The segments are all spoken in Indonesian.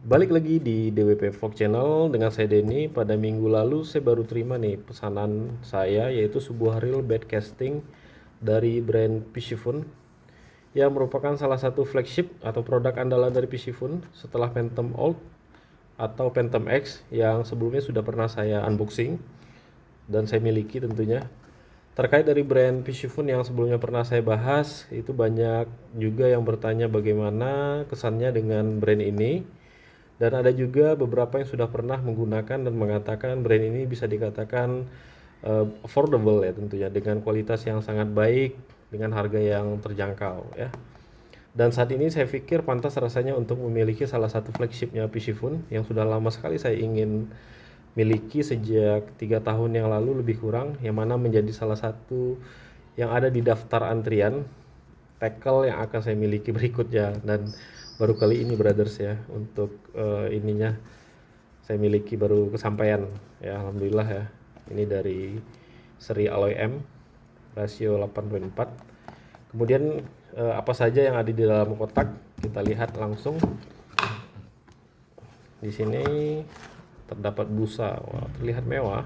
Balik lagi di DWP Vlog Channel dengan saya Denny. Pada minggu lalu saya baru terima nih pesanan saya, yaitu sebuah reel bed casting dari brand Piscifun yang merupakan salah satu flagship atau produk andalan dari Piscifun setelah Phantom Old atau Phantom X yang sebelumnya sudah pernah saya unboxing dan saya miliki tentunya. Terkait dari brand Piscifun yang sebelumnya pernah saya bahas, itu banyak juga yang bertanya bagaimana kesannya dengan brand ini. Dan ada juga beberapa yang sudah pernah menggunakan dan mengatakan brand ini bisa dikatakan affordable ya, tentunya dengan kualitas yang sangat baik dengan harga yang terjangkau ya. Dan saat ini saya pikir pantas rasanya untuk memiliki salah satu flagshipnya Piscifun yang sudah lama sekali saya ingin miliki sejak 3 tahun yang lalu lebih kurang, yang mana menjadi salah satu yang ada di daftar antrian tackle yang akan saya miliki berikutnya. Dan baru kali ini brothers ya untuk ininya saya miliki, baru kesampaian ya, alhamdulillah ya. Ini dari seri Alloy M rasio 8.4. Kemudian apa saja yang ada di dalam kotak kita lihat langsung. Di sini terdapat busa, wah, terlihat mewah.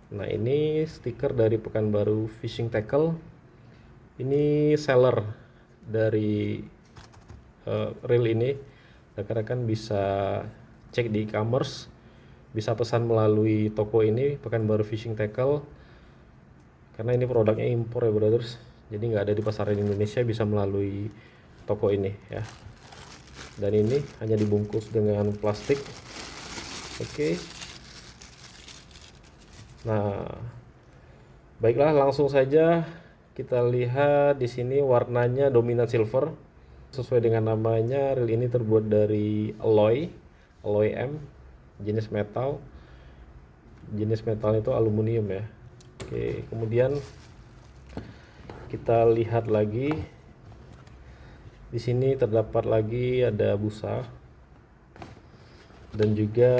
Nah, ini stiker dari Pekanbaru Fishing Tackle. Ini seller dari reel ini. Rekan-rekan bisa cek di e-commerce, bisa pesan melalui toko ini Pekanbaru Fishing Tackle, karena ini produknya impor ya brothers, jadi nggak ada di pasaran Indonesia, bisa melalui toko ini ya. Dan ini hanya dibungkus dengan plastik. Oke. Nah, baiklah, langsung saja kita lihat. Di sini warnanya dominan silver. Sesuai dengan namanya, reel ini terbuat dari alloy M, jenis metal. Jenis metal itu aluminium ya. Oke, kemudian kita lihat lagi. Di sini terdapat lagi ada busa dan juga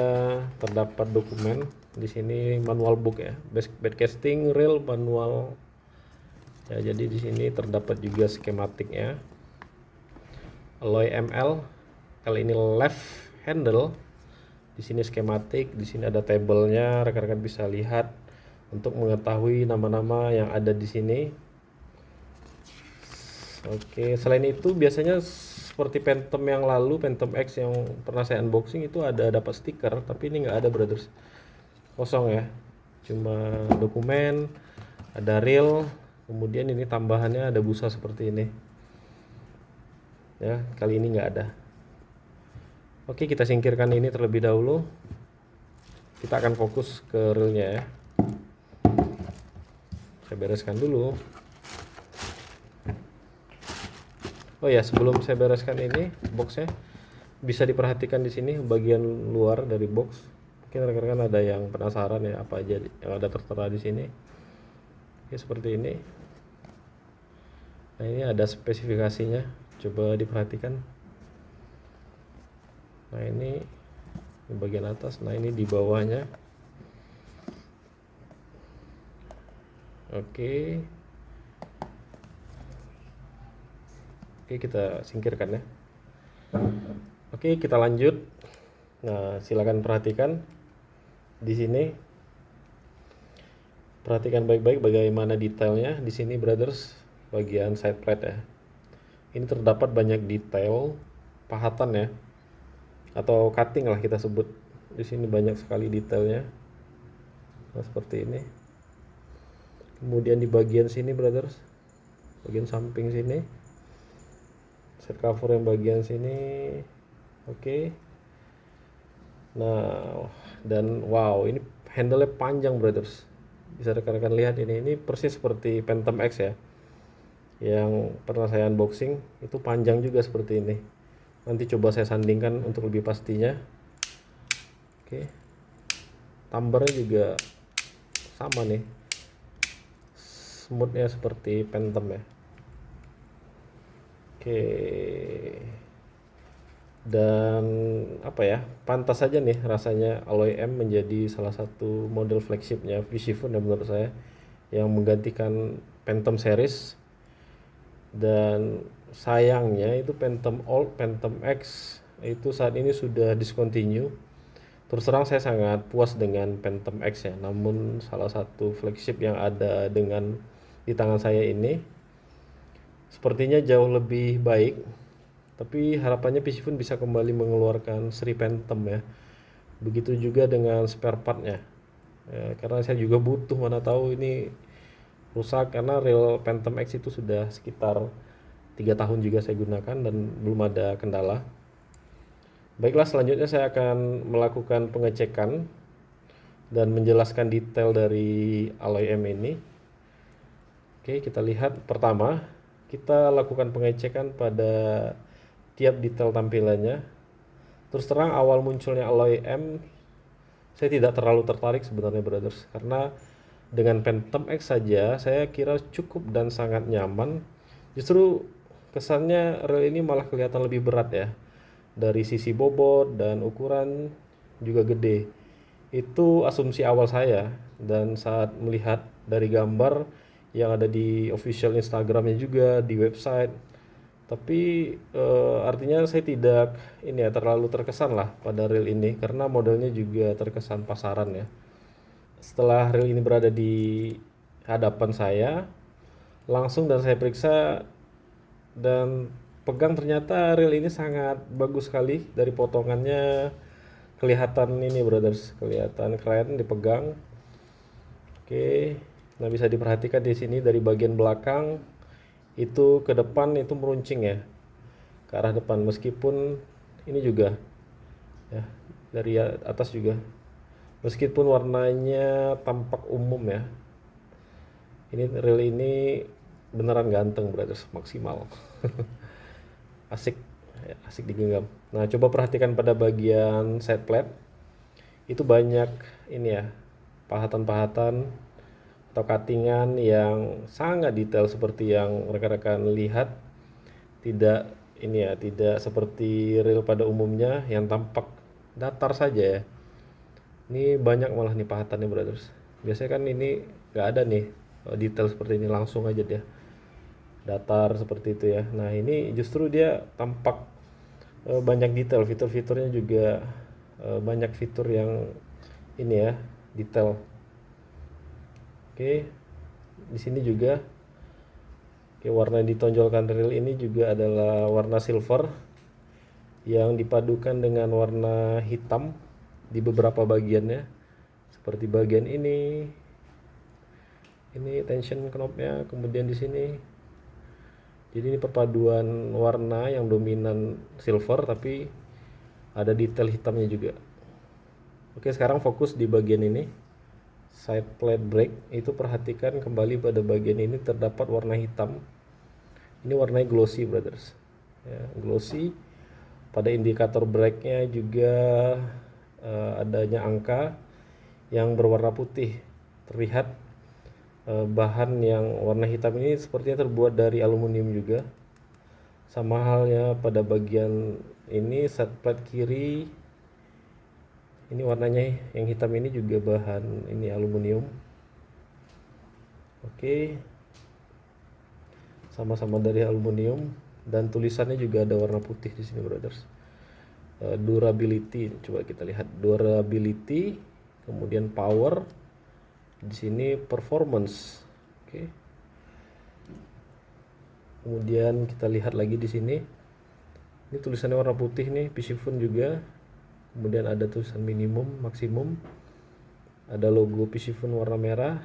terdapat dokumen. Di sini manual book ya, bed casting reel manual. Ya, jadi di sini terdapat juga skematiknya. Alloy ML, kali ini left handle. Di sini skematik, di sini ada tabelnya, rekan-rekan bisa lihat untuk mengetahui nama-nama yang ada di sini. Oke, selain itu biasanya seperti Phantom yang lalu, Phantom X yang pernah saya unboxing, itu ada dapat stiker, tapi ini nggak ada brothers, kosong ya, cuma dokumen, ada reel, kemudian ini tambahannya ada busa seperti ini ya. Kali ini nggak ada. Oke, kita singkirkan ini terlebih dahulu, kita akan fokus ke reelnya ya. Saya bereskan dulu. Oh ya, sebelum saya bereskan ini boxnya, bisa diperhatikan di sini bagian luar dari box. Mungkin rekan-rekan ada yang penasaran ya apa aja yang ada tertera di sini. Oke, seperti ini. Nah, ini ada spesifikasinya, coba diperhatikan. Nah, ini di bagian atas, nah ini di bawahnya. Oke. Oke, kita singkirkan ya. Oke, kita lanjut. Nah, silakan perhatikan di sini. Perhatikan baik-baik bagaimana detailnya di sini, brothers. Bagian side plate ya. Ini terdapat banyak detail pahatan ya, atau cutting lah kita sebut. Di sini banyak sekali detailnya. Nah, seperti ini. Kemudian di bagian sini, brothers, bagian samping sini, set cover yang bagian sini. Oke. Nah, dan wow, ini handle-nya panjang brothers, bisa rekan-rekan lihat ini persis seperti Phantom X ya yang pernah saya unboxing, itu panjang juga seperti ini. Nanti coba saya sandingkan untuk lebih pastinya. Oke, tumbernya juga sama nih, smoothnya seperti Phantom ya. Oke, dan apa ya, pantas saja nih rasanya Alloy M menjadi salah satu model flagshipnya Piscifun ya menurut saya, yang menggantikan Phantom series. Dan sayangnya itu Phantom Old, Phantom X itu saat ini sudah discontinue. Terus terang saya sangat puas dengan Phantom X ya, namun salah satu flagship yang ada di tangan saya ini sepertinya jauh lebih baik. Tapi harapannya PC Phone bisa kembali mengeluarkan seri Phantom ya. Begitu juga dengan spare partnya. Ya, karena saya juga butuh, mana tahu ini rusak, karena real Phantom X itu sudah sekitar 3 tahun juga saya gunakan dan belum ada kendala. Baiklah, selanjutnya saya akan melakukan pengecekan dan menjelaskan detail dari alloy M ini. Oke, kita lihat pertama, kita lakukan pengecekan pada tiap detail tampilannya. Terus terang awal munculnya alloy M, saya tidak terlalu tertarik sebenarnya brothers, karena dengan Phantom X saja saya kira cukup dan sangat nyaman. Justru kesannya rel ini malah kelihatan lebih berat ya. Dari sisi bobot dan ukuran juga gede. Itu asumsi awal saya, dan saat melihat dari gambar yang ada di official Instagramnya juga di website, tapi artinya saya tidak ini ya terlalu terkesan lah pada reel ini, karena modelnya juga terkesan pasaran ya. Setelah reel ini berada di hadapan saya langsung dan saya periksa dan pegang, ternyata reel ini sangat bagus sekali. Dari potongannya kelihatan ini brothers, kelihatan keren dipegang. Oke, nah bisa diperhatikan di sini dari bagian belakang itu ke depan itu meruncing ya, ke arah depan, meskipun ini juga ya dari atas juga, meskipun warnanya tampak umum ya. Ini reel ini beneran ganteng brothers, maksimal. Asik ya, asik digenggam. Nah, coba perhatikan pada bagian side plate itu banyak ini ya, pahatan-pahatan atau cuttingan yang sangat detail seperti yang rekan-rekan lihat. Tidak ini ya, tidak seperti reel pada umumnya yang tampak datar saja ya. Ini banyak malah nih pahatannya brothers. Biasanya kan ini nggak ada nih detail seperti ini, langsung aja dia datar seperti itu ya. Nah, ini justru dia tampak banyak detail, fitur-fiturnya juga banyak fitur yang ini ya, detail. Oke, di sini juga warna yang ditonjolkan reel ini juga adalah warna silver yang dipadukan dengan warna hitam di beberapa bagiannya, seperti bagian ini tension knobnya, kemudian di sini. Jadi ini perpaduan warna yang dominan silver tapi ada detail hitamnya juga. Oke, sekarang fokus di bagian ini, side plate brake. Itu perhatikan kembali pada bagian ini terdapat warna hitam. Ini warnanya glossy brothers ya, glossy. Pada indikator brake-nya juga adanya angka yang berwarna putih. Terlihat bahan yang warna hitam ini sepertinya terbuat dari aluminium juga. Sama halnya pada bagian ini side plate kiri, ini warnanya yang hitam ini juga bahan ini aluminium. Oke, sama-sama dari aluminium, dan tulisannya juga ada warna putih di sini brothers. Durability, coba kita lihat durability, kemudian power, di sini performance. Oke. Kemudian kita lihat lagi di sini. Ini tulisannya warna putih nih, PC Phone juga. Kemudian ada tulisan minimum, maksimum. Ada logo PC Phone warna merah.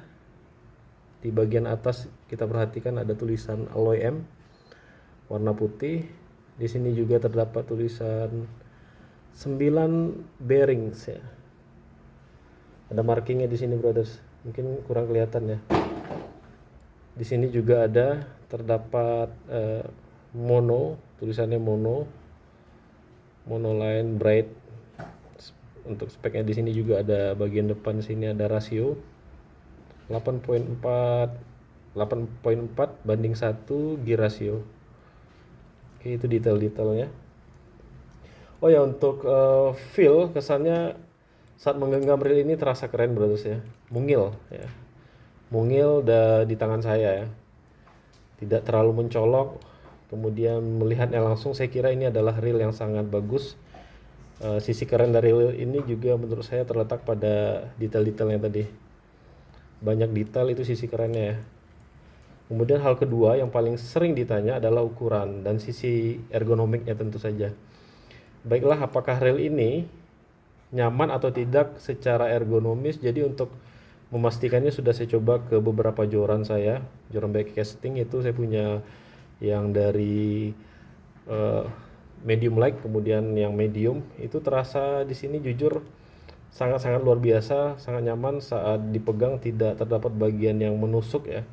Di bagian atas kita perhatikan ada tulisan alloy M warna putih. Di sini juga terdapat tulisan 9 bearings ya. Ada markingnya di sini brothers. Mungkin kurang kelihatan ya. Di sini juga ada terdapat mono, tulisannya monoline bright. Untuk speknya di sini juga ada bagian depan sini ada rasio 8.4 banding 1 gear ratio. Oke, itu detail-detailnya. Oh ya, untuk feel kesannya saat menggenggam reel ini terasa keren brothers ya, mungil ya, mungil di tangan saya ya, tidak terlalu mencolok, Kemudian melihatnya langsung, saya kira ini adalah reel yang sangat bagus. Sisi keren dari reel ini juga menurut saya terletak pada detail-detailnya tadi. Banyak detail, itu sisi kerennya ya. Kemudian hal kedua yang paling sering ditanya adalah ukuran dan sisi ergonomiknya tentu saja. Baiklah, apakah reel ini nyaman atau tidak secara ergonomis? Jadi untuk memastikannya sudah saya coba ke beberapa joran saya, joran backcasting itu saya punya yang dari medium light, kemudian yang medium. Itu terasa di sini jujur sangat-sangat luar biasa, sangat nyaman saat dipegang, tidak terdapat bagian yang menusuk ya.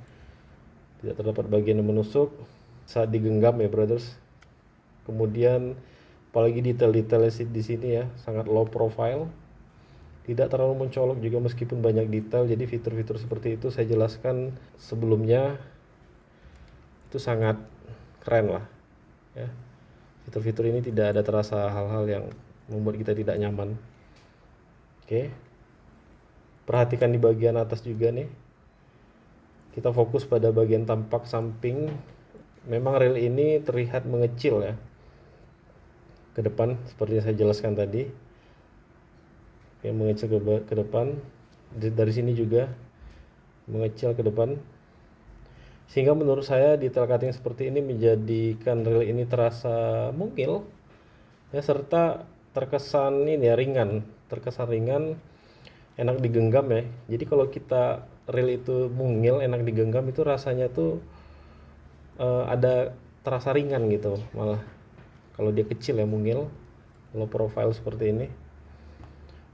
Tidak terdapat bagian yang menusuk saat digenggam ya brothers. Kemudian apalagi detail-detail di sini ya, sangat low profile, tidak terlalu mencolok juga meskipun banyak detail. Jadi fitur-fitur seperti itu saya jelaskan sebelumnya, itu sangat keren lah ya. Fitur-fitur ini tidak ada terasa hal-hal yang membuat kita tidak nyaman. Oke, perhatikan di bagian atas juga nih, kita fokus pada bagian tampak samping. Memang reel ini terlihat mengecil ya ke depan seperti yang saya jelaskan tadi. Oke, mengecil ke depan. Dari sini juga mengecil ke depan, sehingga menurut saya detail cutting seperti ini menjadikan reel ini terasa mungil ya, serta terkesan ini ya, ringan, enak digenggam ya. Jadi kalau kita reel itu mungil, enak digenggam, itu rasanya tuh ada terasa ringan gitu malah. Kalau dia kecil ya, mungil, low profile seperti ini.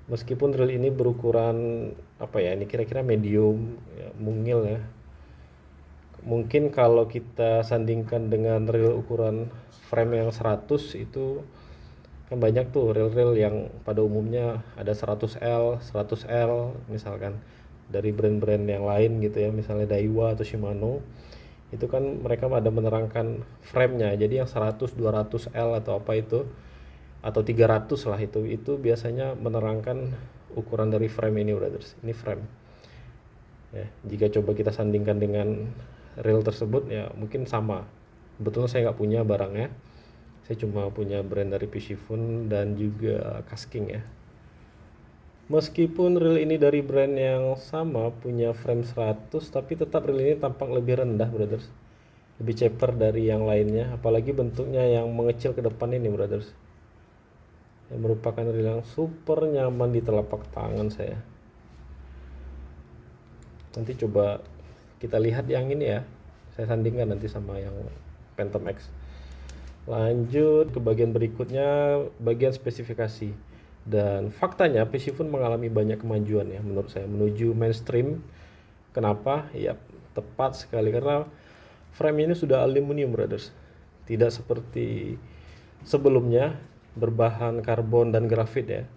Meskipun reel ini berukuran apa ya, ini kira-kira medium ya, mungil ya. Mungkin kalau kita sandingkan dengan reel ukuran frame yang 100, itu kan banyak tuh reel-reel yang pada umumnya ada 100L, 100L misalkan dari brand-brand yang lain gitu ya, misalnya Daiwa atau Shimano. Itu kan mereka ada menerangkan frame-nya. Jadi yang 100, 200L atau apa itu, atau 300 lah, itu biasanya menerangkan ukuran dari frame ini brothers. Ini frame ya. Jika coba kita sandingkan dengan reel tersebut ya mungkin sama. Betulnya saya nggak punya barangnya, saya cuma punya brand dari Piscifun dan juga Kasking ya. Meskipun reel ini dari brand yang sama, punya frame 100, tapi tetap reel ini tampak lebih rendah brothers, lebih ceper dari yang lainnya. Apalagi bentuknya yang mengecil ke depan ini brothers, yang merupakan reel yang super nyaman di telapak tangan saya. Nanti coba kita lihat yang ini ya, saya sandingkan nanti sama yang Phantom X. Lanjut ke bagian berikutnya, bagian spesifikasi. Dan faktanya Piscifun mengalami banyak kemajuan ya menurut saya menuju mainstream. Kenapa? Ya tepat sekali karena frame ini sudah aluminium brothers, tidak seperti sebelumnya berbahan karbon dan grafit ya.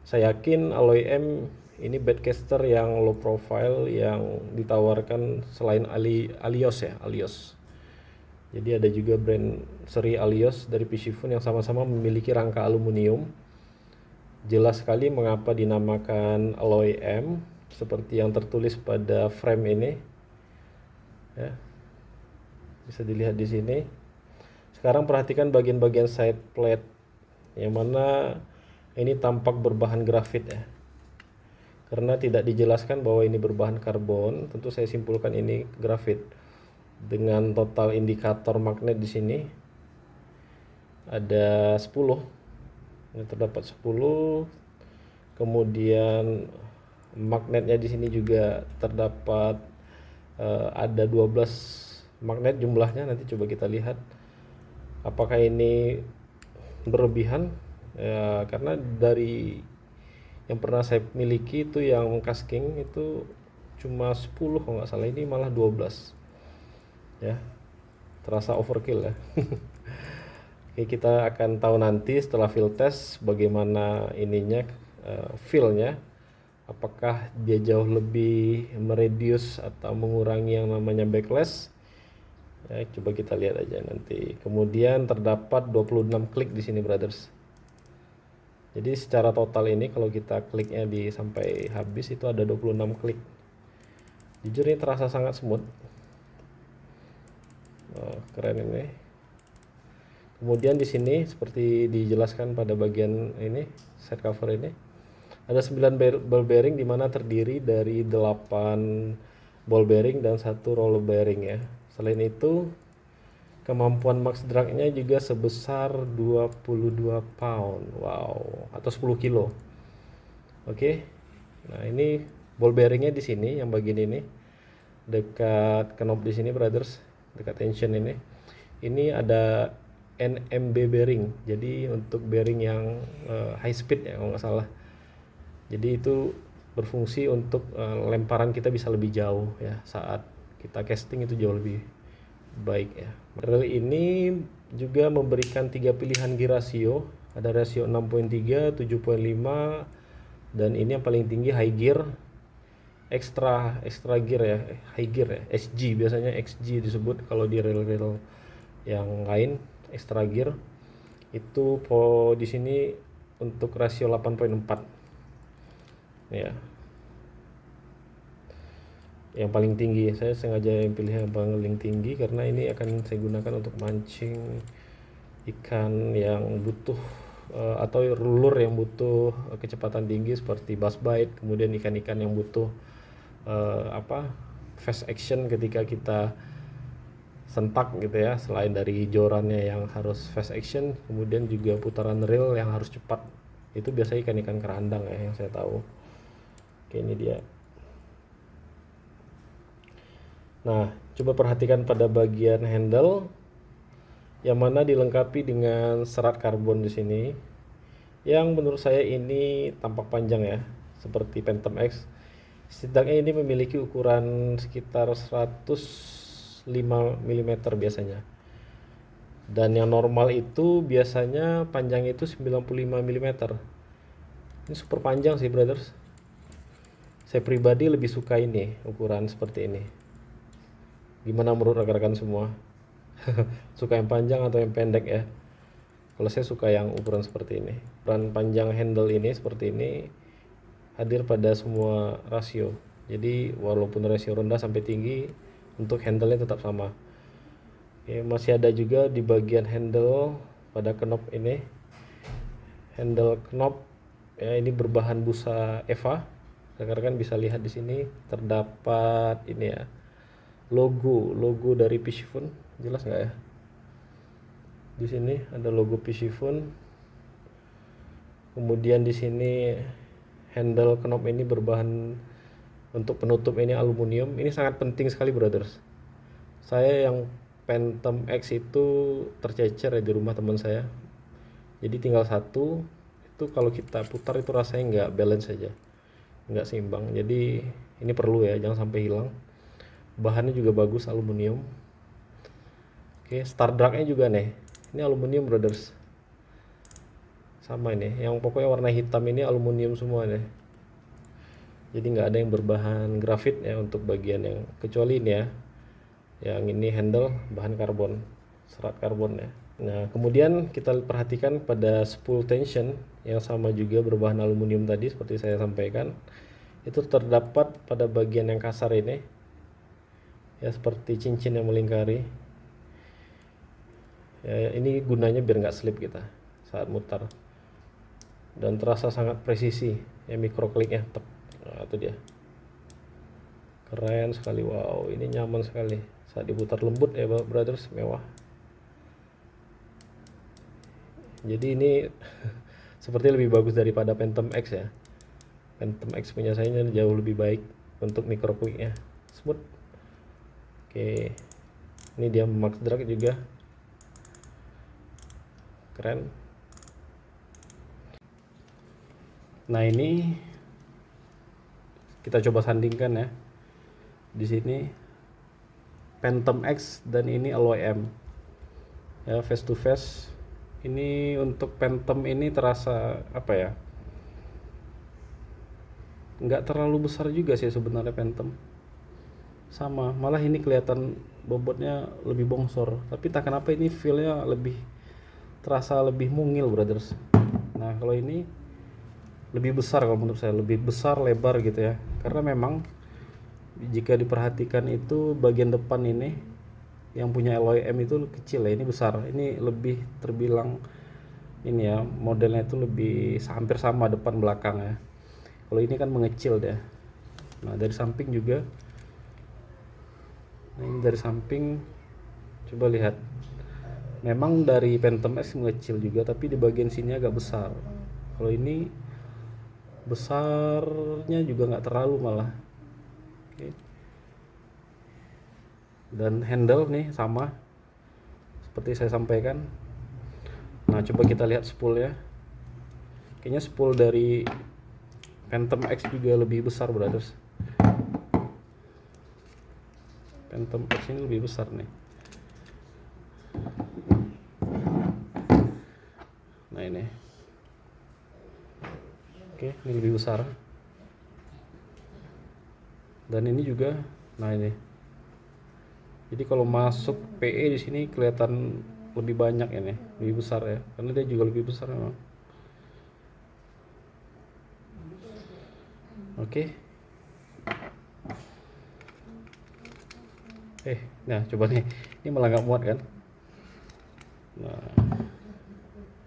Saya yakin Alloy M ini baitcaster yang low profile yang ditawarkan selain Alios ya, Alios. Jadi ada juga brand seri Alios dari Piscifun yang sama-sama memiliki rangka aluminium. Jelas sekali mengapa dinamakan Alloy M, seperti yang tertulis pada frame ini ya, bisa dilihat di sini. Sekarang perhatikan bagian-bagian side plate yang mana ini tampak berbahan grafit ya. Karena tidak dijelaskan bahwa ini berbahan karbon, tentu saya simpulkan ini grafit. Dengan total indikator magnet di sini ada 10. Ini terdapat 10. Kemudian magnetnya di sini juga terdapat ada 12 magnet jumlahnya. Nanti coba kita lihat apakah ini berlebihan ya, karena dari yang pernah saya miliki itu yang Kasking itu cuma 10 kalau nggak salah, ini malah 12 ya, terasa overkill ya. Oke, kita akan tahu nanti setelah field test bagaimana ininya, feel-nya, apakah dia jauh lebih mereduce atau mengurangi yang namanya backlash ya. Coba kita lihat aja nanti. Kemudian terdapat 26 klik di sini brothers. Jadi secara total ini kalau kita kliknya di sampai habis itu ada 26 klik. Jujur ini terasa sangat smooth. Keren ini. Kemudian di sini seperti dijelaskan pada bagian ini side cover ini ada 9 ball bearing di mana terdiri dari 8 ball bearing dan 1 roller bearing ya. Selain itu kemampuan max drag-nya juga sebesar 22 pound. Wow, atau 10 kilo. Oke. Nah, ini ball bearingnya di sini yang bagian ini dekat knob di sini brothers, dekat tension ini. Ini ada NMB bearing. Jadi untuk bearing yang high speed ya kalau nggak salah. Jadi itu berfungsi untuk lemparan kita bisa lebih jauh ya saat kita casting itu jauh lebih baik ya. Rel ini juga memberikan 3 pilihan gear ratio. Ada rasio 6.3, 7.5 dan ini yang paling tinggi high gear. Extra gear ya, high gear ya, XG biasanya XG disebut kalau di rel-rel yang lain, extra gear. Itu di sini untuk rasio 8.4 ya, yang paling tinggi. Saya sengaja yang pilih yang paling tinggi karena ini akan saya gunakan untuk mancing ikan yang butuh atau lure yang butuh kecepatan tinggi seperti bass bite, kemudian ikan-ikan yang butuh fast action ketika kita sentak gitu ya. Selain dari jorannya yang harus fast action, kemudian juga putaran reel yang harus cepat. Itu biasanya ikan-ikan kerandang ya yang saya tahu. Oke, ini dia. Nah, coba perhatikan pada bagian handle yang mana dilengkapi dengan serat karbon di sini. Yang menurut saya ini tampak panjang ya, seperti Phantom X. Setidaknya ini memiliki ukuran sekitar 105 mm biasanya. Dan yang normal itu biasanya panjang itu 95 mm. Ini super panjang sih brothers. Saya pribadi lebih suka ini, ukuran seperti ini. Gimana menurut rekan-rekan semua? Suka yang panjang atau yang pendek ya? Kalau saya suka yang ukuran seperti ini. Ukuran panjang handle ini seperti ini hadir pada semua rasio. Jadi walaupun rasio rendah sampai tinggi, untuk handle-nya tetap sama. Oke, masih ada juga di bagian handle pada knob ini. Handle knob ya, ini berbahan busa Eva. Rekan-rekan bisa lihat di sini terdapat ini ya, logo dari Piscifun. Jelas nggak ya? Di sini ada logo Piscifun. Kemudian di sini handle knob ini berbahan untuk penutup ini aluminium. Ini sangat penting sekali brothers. Saya yang Phantom X itu tercecer ya di rumah teman saya. Jadi tinggal satu. Itu kalau kita putar itu rasanya nggak balance saja, nggak seimbang. Jadi ini perlu ya, jangan sampai hilang. Bahannya juga bagus, aluminium. Oke, star drag-nya juga nih. Ini aluminium brothers. Sama ini, yang pokoknya warna hitam ini aluminium semua nih. Jadi nggak ada yang berbahan grafit ya untuk bagian yang, kecuali ini ya. Yang ini handle bahan karbon, serat karbon ya. Nah, kemudian kita perhatikan pada spool tension yang sama juga berbahan aluminium tadi seperti saya sampaikan. Itu terdapat pada bagian yang kasar ini. Ya, seperti cincin yang melingkari. Ya, ini gunanya biar nggak slip kita saat mutar. Dan terasa sangat presisi ya, microclicknya. Nah, itu dia. Keren sekali, wow, ini nyaman sekali saat diputar, lembut ya brothers, mewah. Jadi ini seperti lebih bagus daripada Phantom X ya. Phantom X punya saya jauh lebih baik untuk microclicknya, smooth. Oke, ini dia max drag juga keren. Nah, ini kita coba sandingkan ya. Di sini Phantom X dan ini Alloy M. Ya, face to face. Ini untuk Phantom ini terasa apa ya? Nggak terlalu besar juga sih sebenarnya Phantom. Sama, malah ini kelihatan bobotnya lebih bongsor. Tapi tak kenapa ini feel-nya lebih terasa lebih mungil brothers. Nah, kalau ini lebih besar kalau menurut saya, lebih besar, lebar gitu ya. Karena memang jika diperhatikan itu bagian depan ini Yang punya alloy M itu kecil ya, ini besar. Ini lebih terbilang ini ya, modelnya itu lebih hampir sama depan belakang ya. Kalau ini kan mengecil deh. Nah dari samping juga, nah ini dari samping coba lihat, memang dari Phantom X mengecil juga, tapi di bagian sini agak besar. Kalau ini besarnya juga nggak terlalu malah. Oke. Dan handle nih sama seperti saya sampaikan. Nah coba kita lihat spool ya. Kayaknya spool dari Phantom X juga lebih besar brothers. Phantom X ini lebih besar nih. Nah ini, oke, ini lebih besar. Dan ini juga, nah ini. Jadi kalau masuk PE di sini kelihatan lebih banyak ini, lebih besar ya, karena dia juga lebih besar memang. Oke. Nah coba nih, ini malah nggak muat kan? Nah,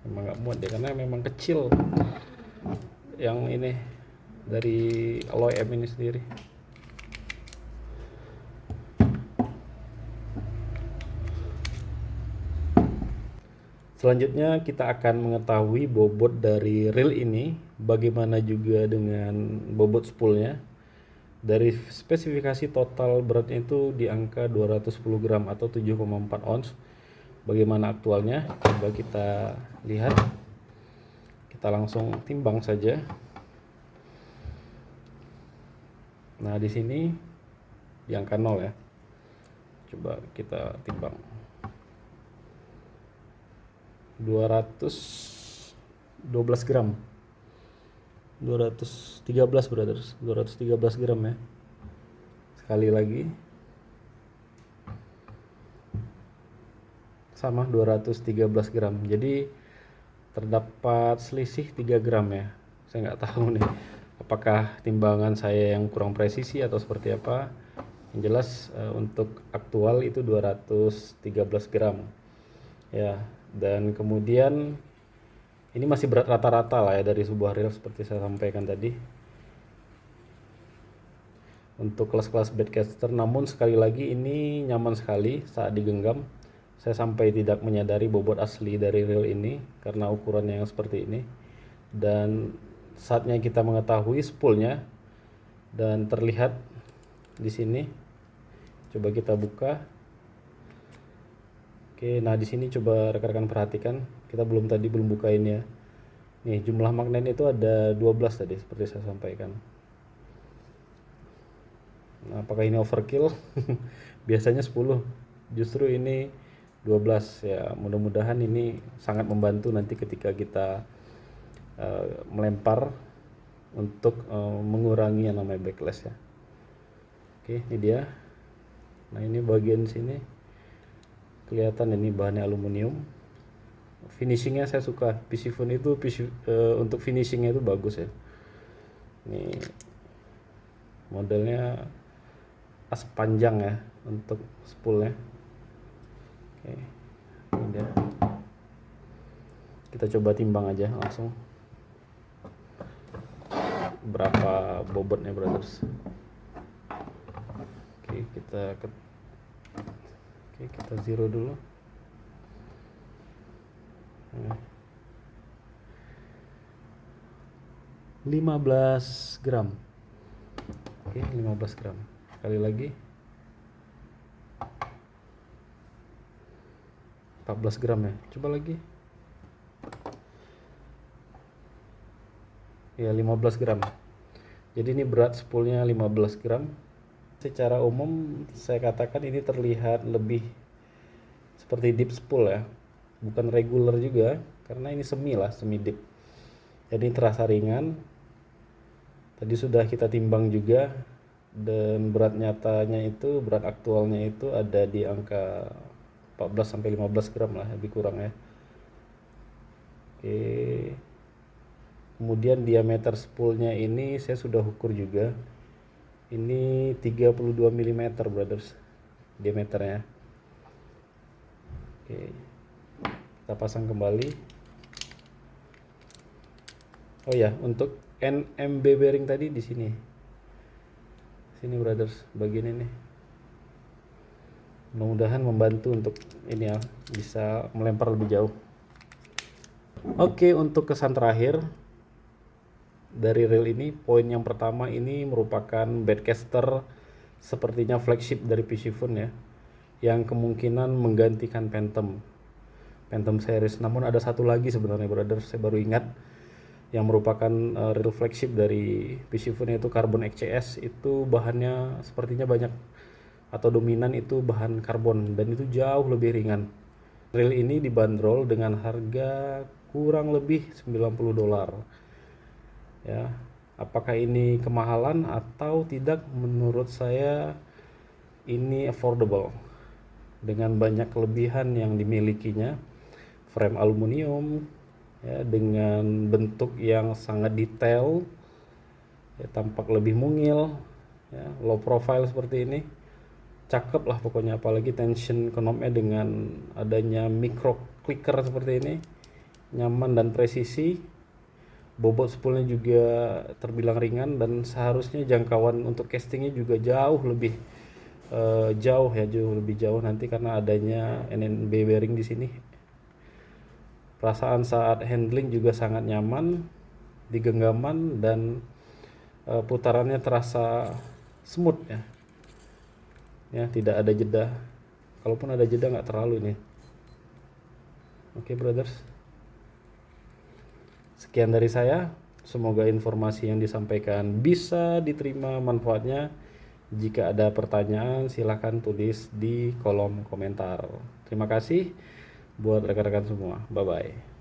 memang nggak muat deh, karena memang kecil yang ini dari alloy M ini sendiri. Selanjutnya kita akan mengetahui bobot dari reel ini, bagaimana juga dengan bobot spoolnya. Dari spesifikasi total beratnya itu di angka 210 gram atau 7,4 ons. Bagaimana aktualnya? Coba kita lihat. Kita langsung timbang saja. Nah, di sini di angka 0 ya. Coba kita timbang. 212 gram. 213 brothers, 213 gram ya. Sekali lagi. Sama 213 gram. Jadi terdapat selisih 3 gram ya. Saya nggak tahu nih apakah timbangan saya yang kurang presisi atau seperti apa. Yang jelas untuk aktual itu 213 gram. Ya, dan kemudian ini masih berat rata-rata lah ya dari sebuah reel seperti saya sampaikan tadi. Untuk kelas-kelas baitcaster, namun sekali lagi ini nyaman sekali saat digenggam. Saya sampai tidak menyadari bobot asli dari reel ini karena ukurannya yang seperti ini. Dan saatnya kita mengetahui spoolnya, dan terlihat di sini. Coba kita buka. Oke, nah di sini coba rekan-rekan perhatikan, kita belum buka ini ya. Nih, jumlah magnet itu ada 12 tadi seperti saya sampaikan. Nah, apakah ini overkill? Biasanya 10. Justru ini 12 ya. Mudah-mudahan ini sangat membantu nanti ketika kita melempar untuk mengurangi yang namanya backlash ya. Oke, ini dia. Nah, ini bagian sini kelihatan ini bahannya aluminium. Finishingnya saya suka. Piscifun itu untuk finishingnya itu bagus ya. Ini modelnya as panjang ya untuk spoolnya. Oke, ini dia. Kita coba timbang aja langsung berapa bobotnya brothers. Oke, kita zero dulu. 15 gram. Oke, 15 gram. Sekali lagi. 14 gram ya. Coba lagi. Ya, 15 gram. Jadi ini berat spoolnya 15 gram. Secara umum saya katakan ini terlihat lebih seperti deep spool ya. Bukan regular juga, karena ini semi deep. Jadi terasa ringan. Tadi sudah kita timbang juga, dan berat nyatanya itu, berat aktualnya itu ada di angka 14 sampai 15 gram lah, lebih kurang ya. Oke. Kemudian diameter spoolnya ini saya sudah ukur juga. Ini 32 mm brothers diameternya. Oke, kita pasang kembali. Oh ya, untuk NMB bearing tadi di sini. Sini brothers, bagian ini. Mudah-mudahan membantu untuk ini ya, bisa melempar lebih jauh. Oke, untuk kesan terakhir dari reel ini, poin yang pertama ini merupakan baitcaster sepertinya flagship dari Piscifun ya, yang kemungkinan menggantikan Phantom series. Namun ada satu lagi sebenarnya brothers, saya baru ingat, yang merupakan reel flagship dari Piscifun, yaitu Carbon XCS. Itu bahannya sepertinya banyak atau dominan itu bahan karbon, dan itu jauh lebih ringan. Reel ini dibanderol dengan harga kurang lebih $90 ya. Apakah ini kemahalan atau tidak? Menurut saya ini affordable dengan banyak kelebihan yang dimilikinya. Frame aluminium ya, dengan bentuk yang sangat detail ya, tampak lebih mungil ya, low profile seperti ini. Cakep lah pokoknya, apalagi tension knob-nya dengan adanya micro clicker seperti ini, nyaman dan presisi. Bobot spoolnya juga terbilang ringan, dan seharusnya jangkauan untuk castingnya juga jauh lebih jauh lebih jauh nanti karena adanya NMB bearing di sini. Perasaan saat handling juga sangat nyaman di genggaman, dan putarannya terasa smooth ya, tidak ada jeda. Kalaupun ada jeda nggak terlalu nih. Oke brothers, sekian dari saya. Semoga informasi yang disampaikan bisa diterima manfaatnya. Jika ada pertanyaan silahkan tulis di kolom komentar. Terima kasih buat rekan-rekan semua. Bye bye.